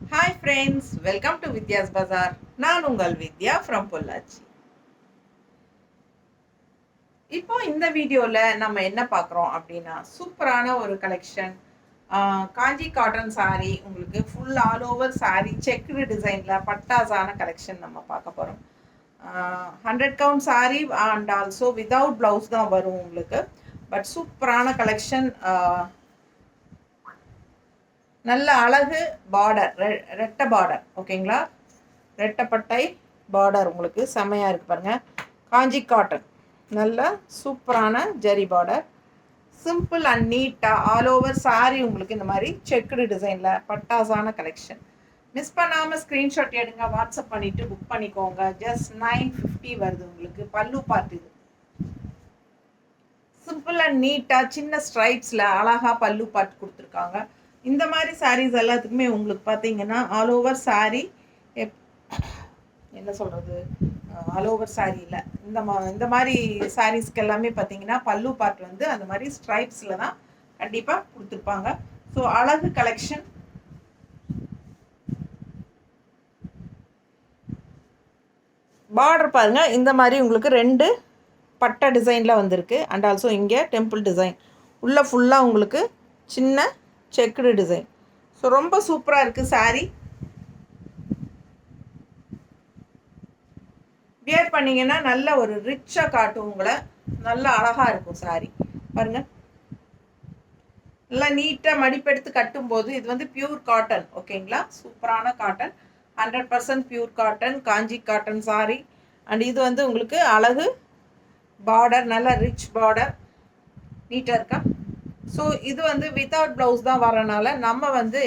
Hi friends, welcome to Vidya's Bazaar. நான் உங்கள் வித்யா from Pollachi. இப்போ இந்த வீடியோல நம்ம என்ன பார்க்குறோம் அப்படின்னா சூப்பரான ஒரு கலெக்ஷன் காஞ்சி காட்டன் saree உங்களுக்கு full all over saree checked டிசைனில் பட்டாஸான கலெக்ஷன் நம்ம பார்க்க போகிறோம். 100 count saree and also without blouse தான் வரும் உங்களுக்கு. பட் சூப்பரான கலெக்ஷன், நல்ல அழகு பார்டர், ரெட்டை பார்டர், ஓகேங்களா? ரெட்டைப்பட்டை பார்டர் உங்களுக்கு செம்மையாக இருக்குது பாருங்கள். காஞ்சி காட்டன் நல்ல சூப்பரான ஜரி பார்டர், சிம்பிள் அண்ட் நீட்டாக ஆல் ஓவர் saree உங்களுக்கு இந்த மாதிரி செக்குடு டிசைனில் பட்டாஸான கலெக்ஷன். மிஸ் பண்ணாமல் ஸ்க்ரீன்ஷாட் எடுங்க, வாட்ஸ்அப் பண்ணிவிட்டு புக் பண்ணிக்கோங்க. ஜஸ்ட் 950 வருது உங்களுக்கு. பல்லு பார்ட் இது சிம்பிள் அண்ட் நீட்டாக சின்ன ஸ்ட்ரைப்ஸில் அழகாக பல்லு பார்ட் கொடுத்துருக்காங்க. இந்த மாதிரி சாரீஸ் எல்லாத்துக்குமே உங்களுக்கு பார்த்தீங்கன்னா ஆல் ஓவர் saree என்ன சொல்கிறது, ஆல் ஓவர் saree இல்லை, இந்த மாதிரி சாரீஸ்க்கு எல்லாமே பார்த்தீங்கன்னா பல்லு பார்ட் வந்து அந்த மாதிரி ஸ்ட்ரைப்ஸில் தான் கண்டிப்பாக கொடுத்துருப்பாங்க. ஸோ அழகு கலெக்ஷன். பார்டர் பாருங்கள், இந்த மாதிரி உங்களுக்கு 2 பட்டை டிசைனில் வந்திருக்கு. அண்ட் ஆல்சோ இங்கே டெம்பிள் டிசைன், உள்ளே ஃபுல்லாக உங்களுக்கு சின்ன செக்குடு டிசைன். ஸோ ரொம்ப சூப்பராக இருக்குது saree. வியர் பண்ணிங்கன்னா நல்ல ஒரு ரிச்சாக காட்டும் உங்களை, நல்ல அழகாக இருக்கும் saree. பாருங்கள், நல்லா நீட்டாக மடிப்பெடுத்து கட்டும்போது இது வந்து பியூர் காட்டன், ஓகேங்களா? சூப்பரான cotton, 100% pure cotton, Kanchi cotton saree. And இது வந்து உங்களுக்கு அழகு பார்டர், நல்ல ரிச் பார்டர், நீட்டாக இருக்கா? ஸோ இது வந்து வித்தவுட் ப்ளவுஸ் தான் வரனால நம்ம வந்து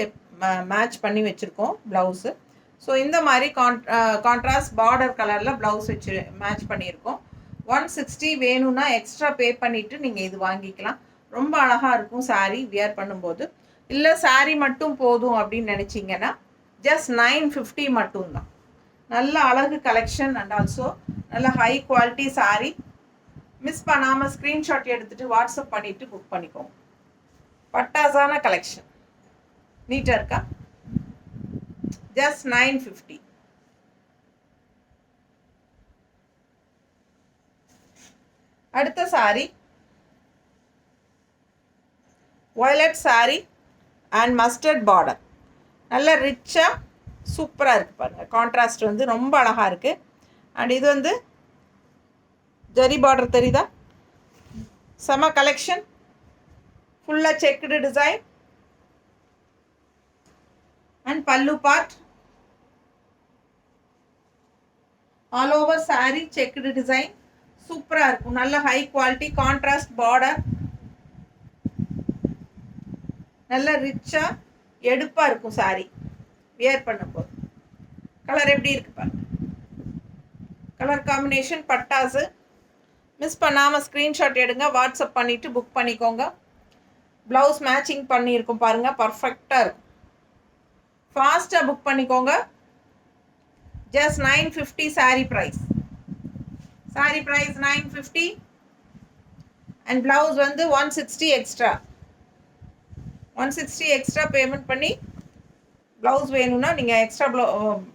மேட்ச் பண்ணி வச்சுருக்கோம் ப்ளவுஸு. ஸோ இந்த மாதிரி கான்ட்ராஸ்ட் பார்டர் கலரில் ப்ளவுஸ் வச்சு மேட்ச் பண்ணியிருக்கோம். 160 வேணும்னா எக்ஸ்ட்ரா பே பண்ணிவிட்டு நீங்கள் இது வாங்கிக்கலாம். ரொம்ப அழகாக இருக்கும் saree வியர் பண்ணும்போது. இல்லை saree மட்டும் போதும் அப்படின்னு நினச்சிங்கன்னா ஜஸ்ட் 950 மட்டும்தான். நல்ல அழகு கலெக்ஷன் அண்ட் ஆல்சோ நல்ல ஹை குவாலிட்டி saree. மிஸ் பண்ணாமல் ஸ்க்ரீன்ஷாட் எடுத்துகிட்டு வாட்ஸ்அப் பண்ணிவிட்டு புக் பண்ணிக்கோங்க. பட்டாஸான கலெக்ஷன், நீட்டாக இருக்கா? ஜஸ்ட் 950. அடுத்த saree violet saree and mustard border, நல்ல ரிச்சாக சூப்பராக இருக்குது பாருங்கள். கான்ட்ராஸ்ட் வந்து ரொம்ப அழகாக இருக்குது. அண்ட் இது வந்து ஜரி பார்டர் தெரியுதா? செம கலெக்ஷன், ஃபுல்லாக செக்குடு டிசைன் அண்ட் பல்லு part, all over saree checked design சூப்பராக இருக்கும். நல்ல ஹை குவாலிட்டி கான்ட்ராஸ்ட் பார்டர், நல்ல ரிச்சாக எடுப்பாக இருக்கும் saree வியர் பண்ணும்போது. கலர் எப்படி இருக்கு பாருங்க, கலர் காம்பினேஷன் பட்டாசு. மிஸ் பண்ணாமல் ஸ்க்ரீன்ஷாட் எடுங்க, வாட்ஸ்அப் பண்ணிவிட்டு புக் பண்ணிக்கோங்க. ப்ளவுஸ் மேட்சிங் பண்ணியிருக்கும் பாருங்கள், பர்ஃபெக்டாக இருக்கும். ஃபாஸ்ட்டாக புக் பண்ணிக்கோங்க. Just 950 saree price. saree price 950 and blouse வந்து 160 எக்ஸ்ட்ரா. 160 எக்ஸ்ட்ரா பேமெண்ட் பண்ணி ப்ளவுஸ் வேணும்னா நீங்கள் எக்ஸ்ட்ரா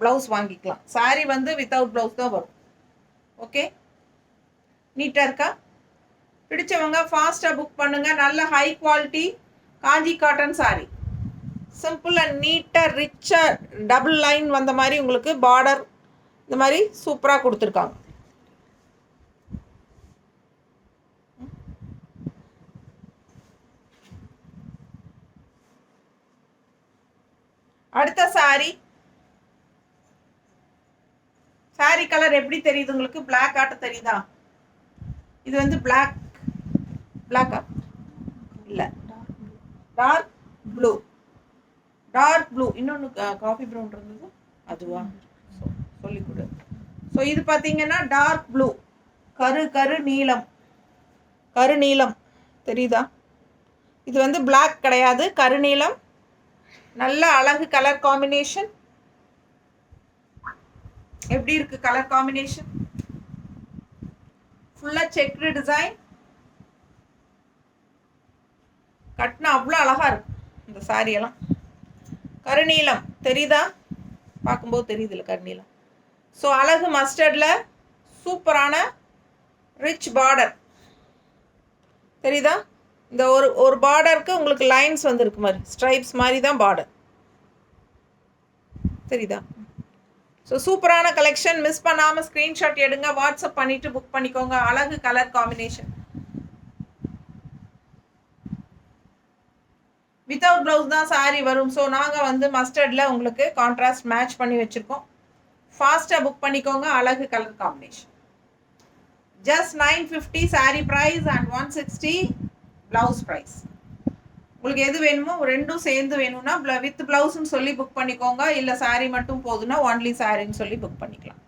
ப்ளவுஸ் வாங்கிக்கலாம். saree வந்து வித்தவுட் ப்ளவுஸ் தான் வரும். ஓகே, நீட்டாக இருக்கா? பிடிச்சவங்க ஃபாஸ்ட்டாக புக் பண்ணுங்கள். நல்ல high quality Kanchi cotton saree, simple and நீட்டாக ரிச்சாக டபுள் லைன் வந்த மாதிரி உங்களுக்கு பார்டர் இந்த மாதிரி சூப்பராக கொடுத்துருக்காங்க. அடுத்த saree கலர் எப்படி தெரியுது உங்களுக்கு? பிளாக் ஆட்ட தெரியுதா? இது வந்து பிளாக்கா இல்லை, டார்க் ப்ளூ. இன்னொன்று காஃபி ப்ரௌன் இருந்தது, அதுவா? சொல்லி கொடு. ஸோ இது பார்த்தீங்கன்னா டார்க் ப்ளூ, கருநீலம் தெரியுதா? இது வந்து பிளாக் கிடையாது, கருநீலம். நல்ல அழகு கலர் காம்பினேஷன். எப்படி இருக்கு கலர் காம்பினேஷன்? ஃபுல்லாக செக்குடு டிசைன், கட்டினா அவ்வளோ அழகாக இருக்கும் இந்த சாரியெல்லாம். கருநீலம் தெரியுதா? பார்க்கும்போது தெரியுதுல்ல கருநீலம். ஸோ அழகு மஸ்டர்டில் சூப்பரான ரிச் பார்டர் தெரியுதா? இந்த ஒரு பார்டருக்கு உங்களுக்கு லைன்ஸ் வந்துருக்கு மாதிரி, ஸ்ட்ரைப்ஸ் மாதிரி தான் பார்டர் தெரியுதா? ஸோ சூப்பரான கலெக்ஷன். மிஸ் பண்ணாமல் ஸ்க்ரீன்ஷாட் எடுங்க, வாட்ஸ்அப் பண்ணிவிட்டு புக் பண்ணிக்கோங்க. அழகு கலர் காம்பினேஷன். வித்தவுட் ப்ளவுஸ் தான் சாரீ வரும். ஸோ நாங்கள் வந்து மஸ்டர்டில் உங்களுக்கு கான்ட்ராஸ்ட் மேட்ச் பண்ணி வச்சுருக்கோம். ஃபாஸ்ட்டாக புக் பண்ணிக்கோங்க. அழகு colour combination. Just 950 sari price and 160 blouse price. உங்களுக்கு எது வேணுமோ ரெண்டும் சேர்ந்து வேணும்னா வித் ப்ளவுஸ்ன்னு சொல்லி புக் பண்ணிக்கோங்க. இல்லை சாரீ மட்டும் போதுன்னா ஒன்லி சாரின்னு சொல்லி புக் பண்ணிக்கலாம்.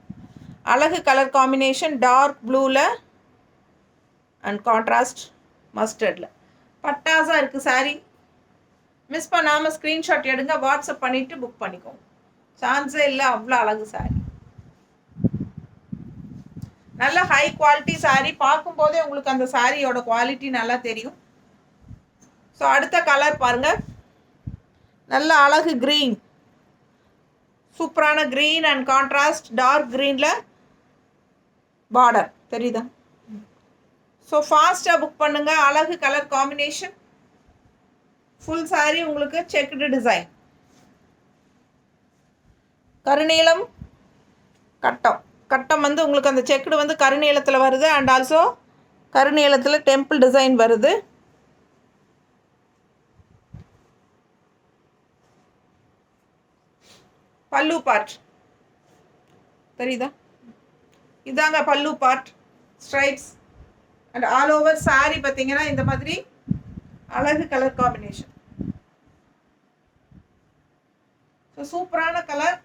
அழகு கலர் காம்பினேஷன் டார்க் ப்ளூவில் அண்ட் கான்ட்ராஸ்ட் மஸ்டர்டில் பட்டாஸாக இருக்குது சாரீ. மிஸ் பண்ணாமல் ஸ்க்ரீன்ஷாட் எடுங்க, வாட்ஸ்அப் பண்ணிவிட்டு புக் பண்ணிக்கோங்க. சான்ஸே இல்லை, அவ்வளோ அழகு சாரீ. நல்ல ஹை குவாலிட்டி சாரீ. பார்க்கும்போதே உங்களுக்கு அந்த சாரியோட குவாலிட்டி நல்லா தெரியும். ஸோ அடுத்த கலர் பாருங்கள். நல்ல அழகு க்ரீன், சூப்பரான க்ரீன் அண்ட் கான்ட்ராஸ்ட் டார்க் க்ரீனில் பார்டர் தெரியுதா? ஸோ ஃபாஸ்ட்டாக புக் பண்ணுங்கள். அழகு கலர் காம்பினேஷன். ஃபுல் சாரீ உங்களுக்கு செக்குடு டிசைன். கருநீலம் கட்டம். கட்டம் வந்து உங்களுக்கு அந்த செக்குடு வந்து கருநீளத்தில் வருது அண்ட் ஆல்சோ கருநீளத்தில் டெம்பிள் டிசைன் வருது. பல்லு பார்ட் தெரியுதா? இதாங்க பல்லு part. Stripes and all over sari பார்த்தீங்கன்னா இந்த மாதிரி அழகு கலர் காம்பினேஷன். ஸோ சூப்பரான கலர்,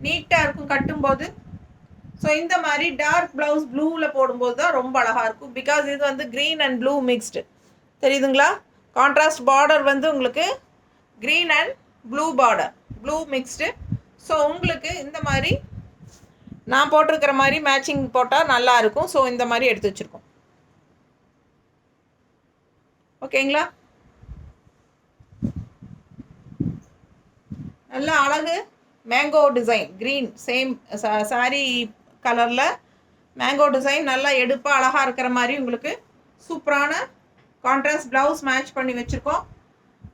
நீட்டாக இருக்கும் கட்டும்போது. ஸோ இந்த மாதிரி டார்க் ப்ளவுஸ் ப்ளூவில் போடும்போது தான் ரொம்ப அழகாக இருக்கும். பிகாஸ் இது வந்து க்ரீன் அண்ட் ப்ளூ மிக்ஸ்டு தெரியுதுங்களா? கான்ட்ராஸ்ட் பார்டர் வந்து உங்களுக்கு green and blue border, blue mixed. So உங்களுக்கு இந்த மாதிரி நான் போட்டிருக்கிற மாதிரி மேட்சிங் போட்டால் நல்லாயிருக்கும். ஸோ இந்த மாதிரி எடுத்து வச்சுருக்கோம். ஓகேங்களா? நல்ல அழகு mango design green same sari கலரில் மேங்கோ டிசைன் நல்லா எடுப்பாக அழகாக இருக்கிற மாதிரி உங்களுக்கு சூப்பரான கான்ட்ராஸ்ட் ப்ளவுஸ் மேட்ச் பண்ணி வச்சுருக்கோம்.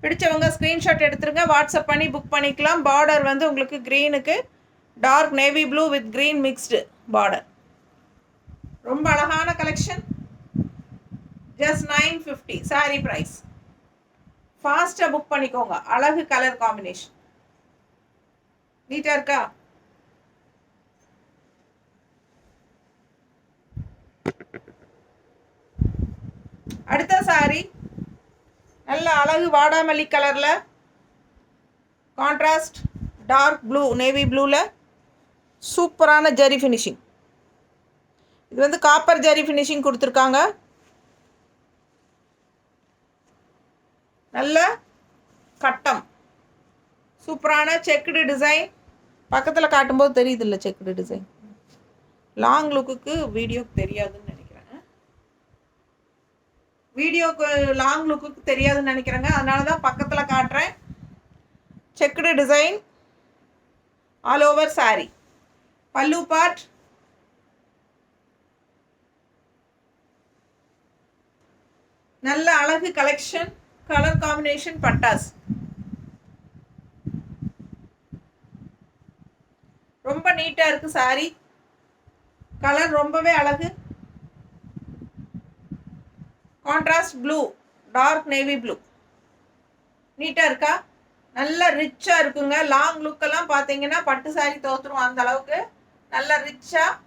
பிடிச்சவங்க ஸ்க்ரீன்ஷாட் எடுத்துருங்க, வாட்ஸ்அப் பண்ணி புக் பண்ணிக்கலாம். பார்டர் வந்து உங்களுக்கு க்ரீனுக்கு dark navy blue with green mixed border. ரொம்ப அழகான கலெக்ஷன். Just 950 sari price. ஃபாஸ்ட்டாக புக் பண்ணிக்கோங்க. அழகு கலர் காம்பினேஷன். நீட்டாக இருக்கா? அடுத்த சாரி நல்ல அழகு வாடாமல்லி கலரில் கான்ட்ராஸ்ட் டார்க் ப்ளூ நேவி ப்ளூவில் சூப்பரான ஜரி ஃபினிஷிங். இது வந்து காப்பர் ஜரி ஃபினிஷிங் கொடுத்துருக்காங்க. நல்ல கட்டம், சூப்பரான செக்குடு டிசைன். பக்கத்தில் காட்டும்போது தெரியுது இல்லை செக்குடு டிசைன்? லாங் லுக்குக்கு வீடியோக்கு தெரியாதுன்னு நினைக்கிறேன். வீடியோக்கு லாங் லுக்குக்கு தெரியாதுன்னு நினைக்கிறேங்க, அதனால தான் பக்கத்தில் காட்டுறேன். Checked design all over sorry. பல்லு பார்ட் நல்ல அழகு கலெக்ஷன். கலர் காம்பினேஷன் பட்டாஸ். ரொம்ப நீட்டாக இருக்குது சாரி. கலர் ரொம்பவே அழகு. Contrast blue dark navy blue. நீட்டாக இருக்கா? நல்ல ரிச்சாக இருக்குங்க. லாங் லுக்கெல்லாம் பார்த்தீங்கன்னா பட்டு சாரி தோற்றுரும், அந்த அளவுக்கு நல்ல ரிச்சாக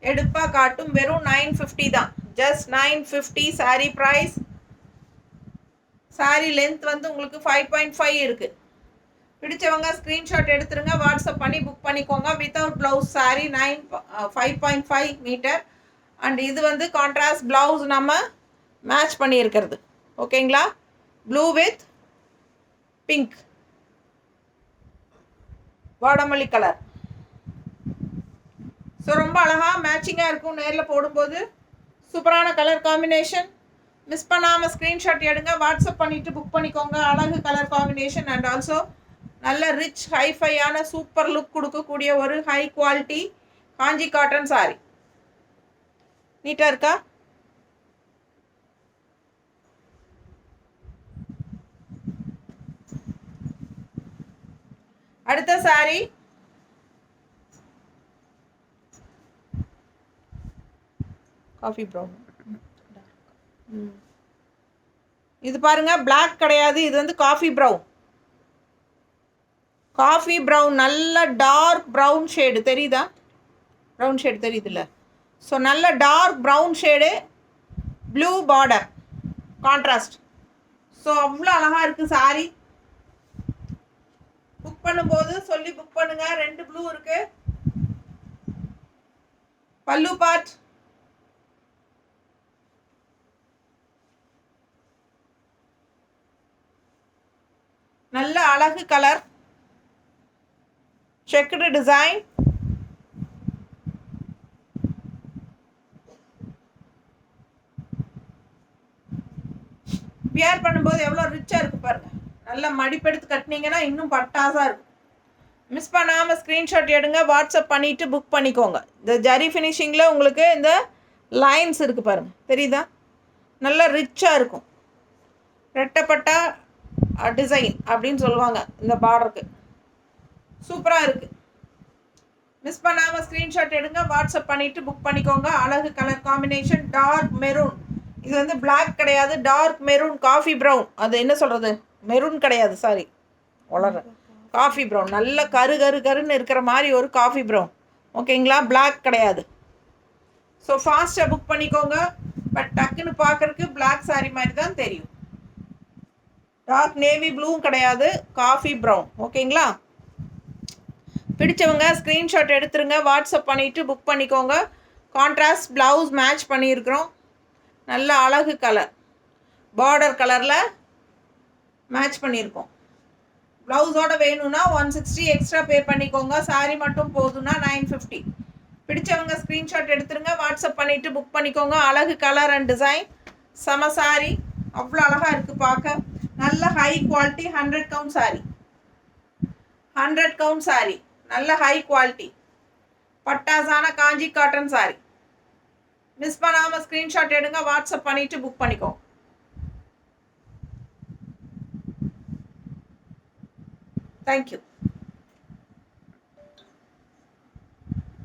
எடுப்பாக காட்டும். வெறும் 950 தான். Just 950 sari price. Sari length வந்து உங்களுக்கு 5.5 இருக்குது. பிடிச்சவங்க ஸ்க்ரீன்ஷாட் எடுத்துருங்க, வாட்ஸ்அப் பண்ணி புக் பண்ணிக்கோங்க. Without blouse sari 5.5 metre. And இது வந்து கான்ட்ராஸ்ட் ப்ளவுஸ் நம்ம மேட்ச் பண்ணியிருக்கிறது. ஓகேங்களா? ப்ளூ வித் பிங்க் வாடாமல்லி கலர். ஸோ ரொம்ப அழகாக மேட்சிங்காக இருக்கும் நேரில் போடும்போது. சூப்பரான கலர் காம்பினேஷன். மிஸ் பண்ணாமல் ஸ்க்ரீன்ஷாட் எடுங்க, வாட்ஸ்அப் பண்ணிவிட்டு புக் பண்ணிக்கோங்க. அழகு கலர் காம்பினேஷன் அண்ட் ஆல்சோ நல்ல ரிச் ஹைஃபையான சூப்பர் லுக் கொடுக்கக்கூடிய ஒரு high quality Kanchi cotton sari. நீட்டாக இருக்கா? அடுத்த சாரி காஃபி ப்ரௌன். இது பாருங்க, பிளாக் கிடையாது, இது வந்து காஃபி ப்ரௌன். காஃபி ப்ரௌன், நல்ல டார்க் ப்ரௌன் ஷேடு தெரியுதா? ப்ரௌன் ஷேடு தெரியுதுல்ல? ஸோ நல்ல dark brown shade, blue border contrast. So அவ்வளோ அழகாக இருக்குது சாரி. புக் பண்ணும்போது சொல்லி புக் பண்ணுங்க. 2 ப்ளூ இருக்கு. பல்லு பார்ட் நல்ல அழகு கலர், செக்குடு டிசைன். வியர் பண்ணும்போது எவ்வளோ ரிச்சாக இருக்குது பாருங்கள். நல்லா மடிப்பெடுத்து கட்டினீங்கன்னா இன்னும் பட்டாசாக இருக்கும். மிஸ் பண்ணாமல் ஸ்க்ரீன்ஷாட் எடுங்க, வாட்ஸ்அப் பண்ணிவிட்டு புக் பண்ணிக்கோங்க. இந்த ஜரி ஃபினிஷிங்கில் உங்களுக்கு இந்த லைன்ஸ் இருக்குது பாருங்கள், தெரியுதா? நல்லா ரிச்சாக இருக்கும். ரெட்டப்பட்டா டிசைன் அப்படின்னு சொல்லுவாங்க இந்த பார்டருக்கு. சூப்பராக இருக்குது. மிஸ் பண்ணாமல் ஸ்க்ரீன்ஷாட் எடுங்க, வாட்ஸ்அப் பண்ணிவிட்டு புக் பண்ணிக்கோங்க. அழகு கலர் காம்பினேஷன், டார்க் மெரூன். இது வந்து பிளாக் கிடையாது, டார்க் மெரூன், காஃபி ப்ரௌன். அது என்ன சொல்கிறது, மெரூன் கிடையாது, சாரி வளர, காஃபி ப்ரௌன். நல்ல கருன்னு இருக்கிற மாதிரி ஒரு காஃபி ப்ரௌன். ஓகேங்களா? பிளாக் கிடையாது. ஸோ ஃபாஸ்ட்டாக புக் பண்ணிக்கோங்க. பட் டக்குன்னு பார்க்குறதுக்கு பிளாக் சாரி மாதிரி தான் தெரியும். டார்க் நேவி ப்ளூவும் கிடையாது, காஃபி ப்ரௌன். ஓகேங்களா? பிடிச்சவங்க ஸ்க்ரீன்ஷாட் எடுத்துருங்க, வாட்ஸ்அப் பண்ணிவிட்டு புக் பண்ணிக்கோங்க. கான்ட்ராஸ்ட் ப்ளவுஸ் மேட்ச் பண்ணியிருக்கிறோம். நல்ல அழகு கலர், பார்டர் கலரில் மேட்ச் பண்ணியிருக்கோம். ப்ளவுஸோடு வேணும்னா 160 எக்ஸ்ட்ரா பே பண்ணிக்கோங்க. சாரி மட்டும் போதுன்னா 950. பிடிச்சவங்க ஸ்க்ரீன்ஷாட் எடுத்துருங்க, வாட்ஸ்அப் பண்ணிவிட்டு புக் பண்ணிக்கோங்க. அழகு கலர் அண்ட் டிசைன், சம சாரி, அவ்வளோ அழகாக இருக்குது பார்க்க. நல்ல high quality 100 count sorry. 100 count sorry, நல்ல ஹை குவாலிட்டி பட்டாசான காஞ்சி காட்டன் சாரி. மிஸ் பண்ணாமல் ஸ்க்ரீன்ஷாட் எடுங்க, வாட்ஸ்அப் பண்ணிவிட்டு புக் பண்ணிக்கோங்க. தேங்க்யூ.